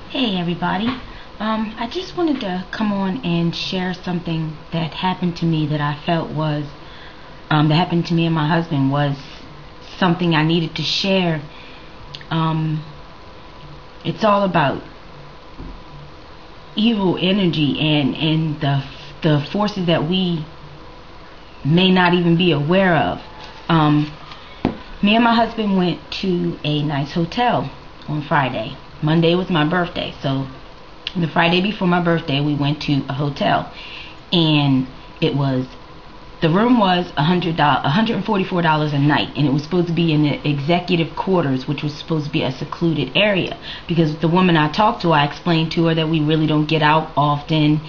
Hey everybody. I just wanted to come on and share something that happened to me that I felt was, that happened to me and my husband was something I needed to share. It's all about evil energy and the forces that we may not even be aware of. Me and my husband went to a nice hotel on Friday. Monday was my birthday, so the Friday before my birthday we went to a hotel, and the room was $144 a night, and it was supposed to be in the executive quarters, which was supposed to be a secluded area, because the woman I talked to, I explained to her that we really don't get out often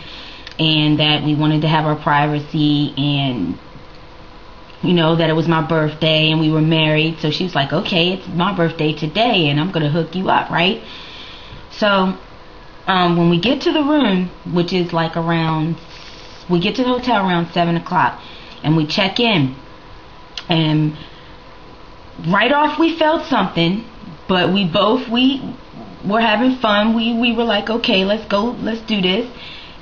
and that we wanted to have our privacy, and that it was my birthday and we were married. So she was like, okay, it's my birthday today and I'm gonna hook you up, right? So when we get to the room, which is like we get to the hotel around 7 o'clock, and we check in, and right off we felt something, but we were having fun. We were like, okay, let's do this.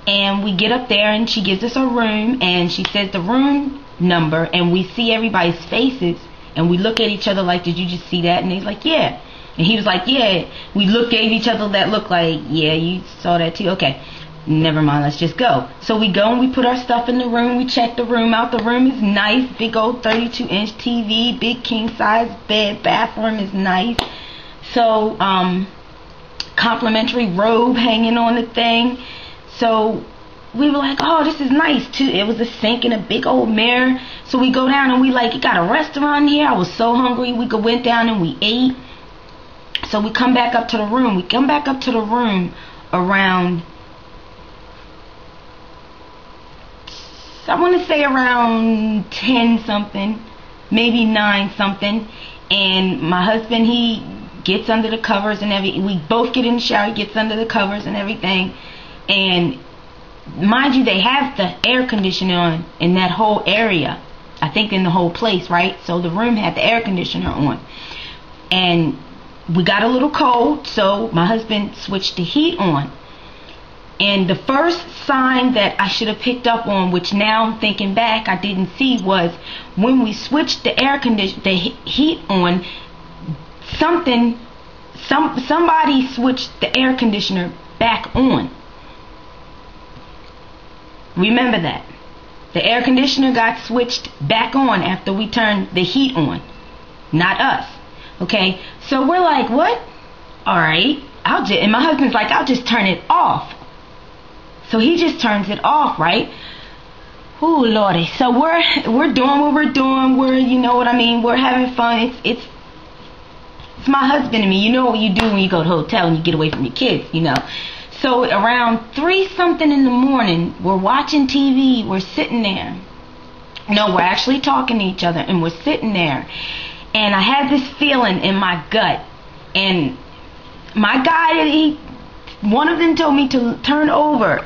And we get up there and she gives us a room and she says the room number, and we see everybody's faces and we look at each other like, did you just see that? And he's like, yeah. And he was like, yeah. We gave each other that look like, yeah, you saw that too? Okay, never mind, let's just go. So we go and we put our stuff in the room. We check the room out. The room is nice, big old 32-inch TV, big king size bed, bathroom is nice. So complimentary robe hanging on the thing. So we were like, oh, this is nice too. It was a sink and a big old mirror. So we go down and we like, you got a restaurant here. I was so hungry. We went down and we ate. So we come back up to the room. We come back up to the room around, I want to say around 10 something, maybe 9 something. And my husband, he gets under the covers and everything. We both get in the shower. He gets under the covers and everything. And mind you, they have the air conditioner on in that whole area. I think in the whole place, right? So the room had the air conditioner on. And we got a little cold, so my husband switched the heat on. And the first sign that I should have picked up on, which now I'm thinking back I didn't see, was when we switched the heat on, somebody switched the air conditioner back on. Remember that. The air conditioner got switched back on after we turned the heat on. Not us. Okay? So we're like, what? Alright. And my husband's like, I'll just turn it off. So he just turns it off, right? Ooh, Lordy. So we're doing what we're doing. We're having fun. It's my husband and me. You know what you do when you go to a hotel and you get away from your kids, So around 3 something in the morning, we're watching TV, we're sitting there. No, we're actually talking to each other, and we're sitting there. And I had this feeling in my gut. And my guy, one of them told me to turn over.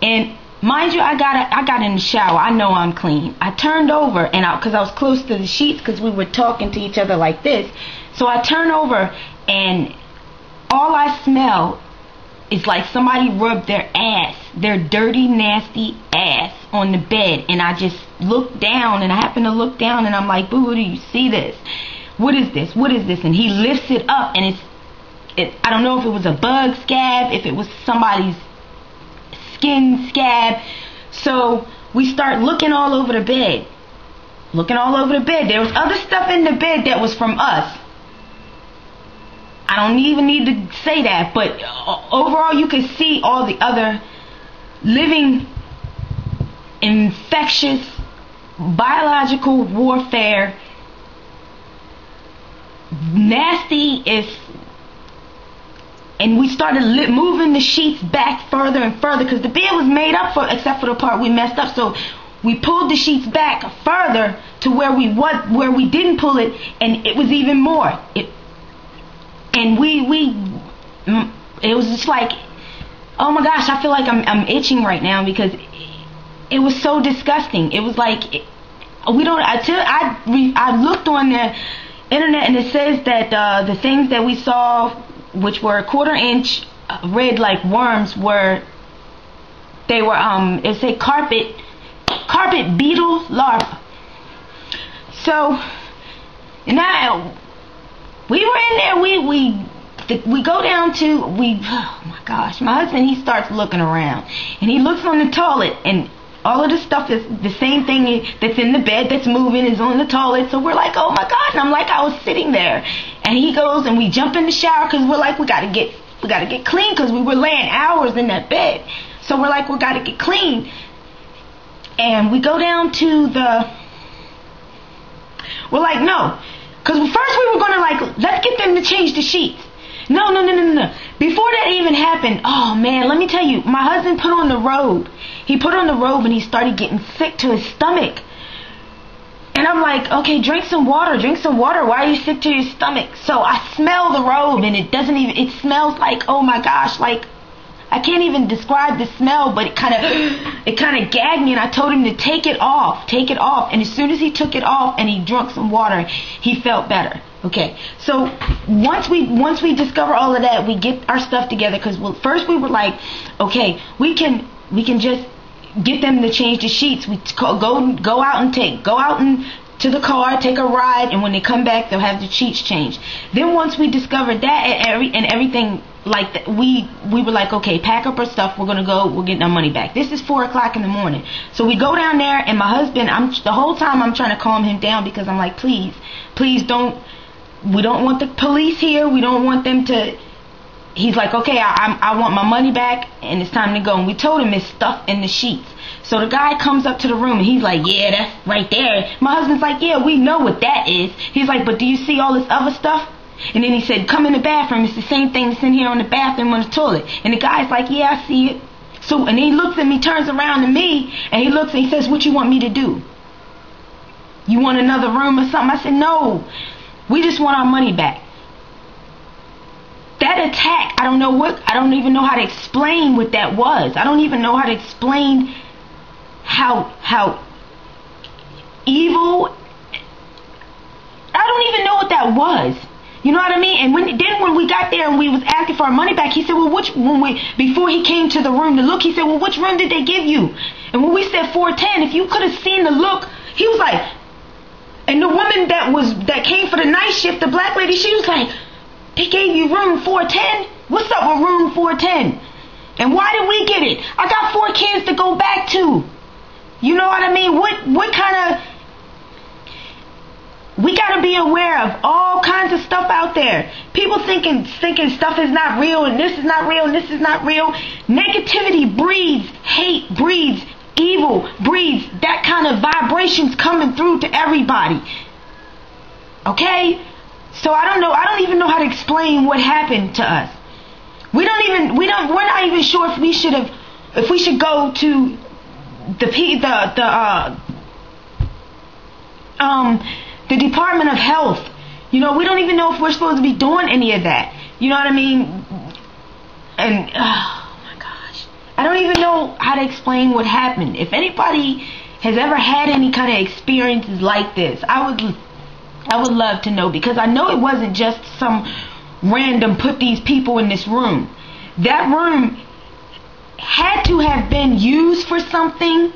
And mind you, I got in the shower. I know I'm clean. I turned over, and because I was close to the sheets, because we were talking to each other like this. So I turn over, and all I smell is like somebody rubbed their dirty, nasty ass on the bed. And I just looked down, and I happened to look down, and I'm like, boo, do you see this? What is this? What is this? And he lifts it up, and I don't know if it was a bug scab, if it was somebody's skin scab. So we start looking all over the bed. There was other stuff in the bed that was from us. I don't even need to say that, but overall you can see all the other living, infectious, biological warfare, nasty. And we started moving the sheets back further and further, because the bed was made up except for the part we messed up. So we pulled the sheets back further to where we didn't pull it, and it was even more. And it was just like, oh my gosh, I feel like I'm itching right now, because it was so disgusting. It was like, I looked on the internet, and it says that the things that we saw, which were 1/4 inch read like worms were, they were it's a carpet beetle larva. So now we were in there. We go down to oh my gosh, my husband, he starts looking around and he looks on the toilet, and all of the stuff is the same thing that's in the bed that's moving is on the toilet. So we're like, oh my God. And I'm like, I was sitting there. And he goes and we jump in the shower because we're like, we got to get clean because we were laying hours in that bed. So we're like, we got to get clean. And we go down to we're like, no. Because first we were going to like, let's get them to change the sheets. No. Before that even happened, oh man, let me tell you, my husband put on the robe. He put on the robe and he started getting sick to his stomach. And I'm like, okay, drink some water. Why are you sick to your stomach? So I smell the robe and it smells like, oh my gosh, like, I can't even describe the smell, but it kind of gagged me, and I told him to take it off. And as soon as he took it off and he drank some water, he felt better. Okay, so once we discover all of that, we get our stuff together, because first we were like, okay, we can just get them to change the sheets. We go out to the car, take a ride, and when they come back, they'll have the sheets changed. Then once we discovered that and everything like that, we were like, okay, pack up our stuff. We're gonna go. We're getting our money back. This is 4:00 in the morning. So we go down there, and my husband, the whole time I'm trying to calm him down, because I'm like, please don't. We don't want the police here. We don't want them to. He's like, okay, I want my money back, and it's time to go. And we told him it's stuff in the sheets. So the guy comes up to the room, and he's like, yeah, that's right there. My husband's like, yeah, we know what that is. He's like, but do you see all this other stuff? And then he said, come in the bathroom. It's the same thing that's in here on the bathroom on the toilet. And the guy's like, yeah, I see it. So, and he looks at me, turns around to me, and he looks and he says, what you want me to do? You want another room or something? I said, no, we just want our money back. That attack, I don't even know how to explain what that was. I don't even know how to explain how evil. I don't even know what that was. You know what I mean? And when we got there and we was asking for our money back, he said, well, before he came to the room to look, he said, well, which room did they give you? And when we said 410, if you could have seen the look, he was like, and the woman that came for the night shift, the black lady, she was like, they gave you room 410? What's up with room 410? And why did we get it? I got 4 kids to go back to. You know what I mean? What kind of... We got to be aware of all kinds of stuff out there. People thinking stuff is not real, and this is not real, and this is not real. Negativity breeds hate, breeds evil, breeds that kind of vibrations coming through to everybody. Okay? So we're not even what happened to us. We're not even sure if we should go to the Department of Health. You know, we don't even know if we're supposed to be doing any of that. You know what I mean? And oh my gosh, I don't even know how to explain what happened. If anybody has ever had any kind of experiences like this, I would love to know, because I know it wasn't just some random put these people in this room. That room had to have been used for something,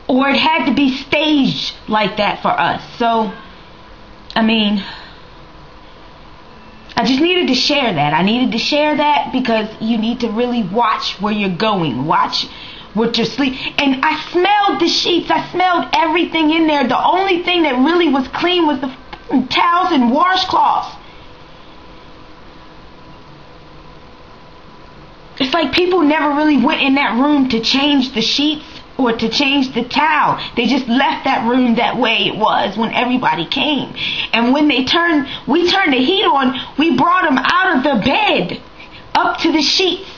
or it had to be staged like that for us. So, I mean, I just needed to share that. I needed to share that because you need to really watch where you're going. Watch what you're sleeping. And I smelled the sheets. I smelled everything in there. The only thing that really was clean was the towels and washcloths. It's like people never really went in that room to change the sheets or to change the towel. They just left that room that way it was when everybody came. And when we turned the heat on, we brought them out of the bed up to the sheets.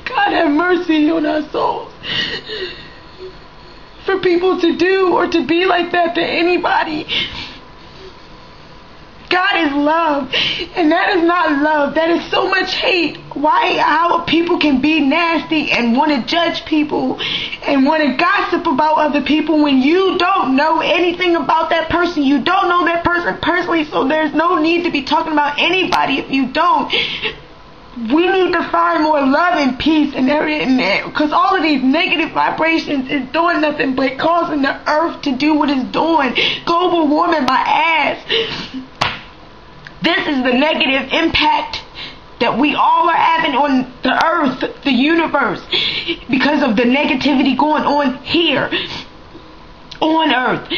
God have mercy on our souls. For people to do or to be like that to anybody. God is love, and that is not love. That is so much hate how people can be nasty and want to judge people and want to gossip about other people when you don't know anything about that person. You don't know that person personally, so there's no need to be talking about anybody if you don't. We need to find more love and peace and everything, because all of these negative vibrations is doing nothing but causing the earth to do what it's doing. Global warming my ass. This is the negative impact that we all are having on the earth, the universe, because of the negativity going on here on earth.